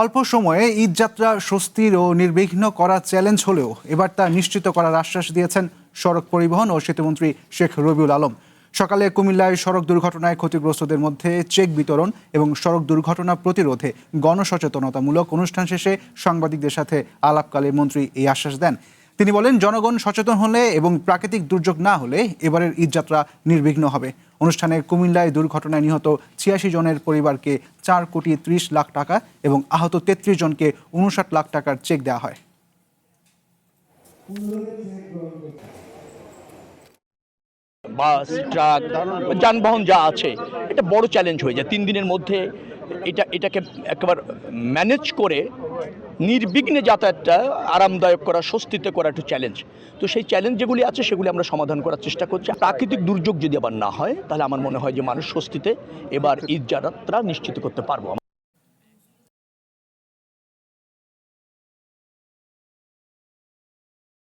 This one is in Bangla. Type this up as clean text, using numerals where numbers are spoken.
অল্প সময়ে ঈদযাত্রা স্বস্তির ও নির্বিঘ্ন করা চ্যালেঞ্জ হলেও এবার তা নিশ্চিত করার আশ্বাস দিয়েছেন সড়ক পরিবহন ও সেতুমন্ত্রী শেখ রবিউল আলম। সকালে কুমিল্লায় সড়ক দুর্ঘটনায় ক্ষতিগ্রস্তদের মধ্যে চেক বিতরণ এবং সড়ক দুর্ঘটনা প্রতিরোধে গণসচেতনতামূলক অনুষ্ঠান শেষে সাংবাদিকদের সাথে আলাপকালে মন্ত্রী এই আশ্বাস দেন। তিনি বলেন, জনগণ সচেতন হলে এবং প্রাকৃতিক দুর্যোগ না হলে এবারের ঈদযাত্রা নির্বিঘ্ন হবে। অনুষ্ঠানে কুমিল্লায় দুর্ঘটনায় নিহত ৮৬ জনের পরিবারকে ৪,৩০,০০,০০০ টাকা এবং আহত ৩৩ জনকে ৫৯ লাখ টাকার চেক দেওয়া হয়। বাস, ট্রাক, যানবাহন যা আছে এটা বড় চ্যালেঞ্জ হয়ে যায় 3 দিনের মধ্যে। এটাকে একেবারে ম্যানেজ করে নির্বিঘ্নে যাতায়াতটা আরামদায়ক করা, স্বস্তিতে করা একটু চ্যালেঞ্জ। তো সেই চ্যালেঞ্জ যেগুলি আছে সেগুলি আমরা সমাধান করার চেষ্টা করছি। প্রাকৃতিক দুর্যোগ যদি আবার না হয় তাহলে আমার মনে হয় যে মানুষ স্বস্তিতে এবার ঈদ যাত্রা নিশ্চিত করতে পারবো।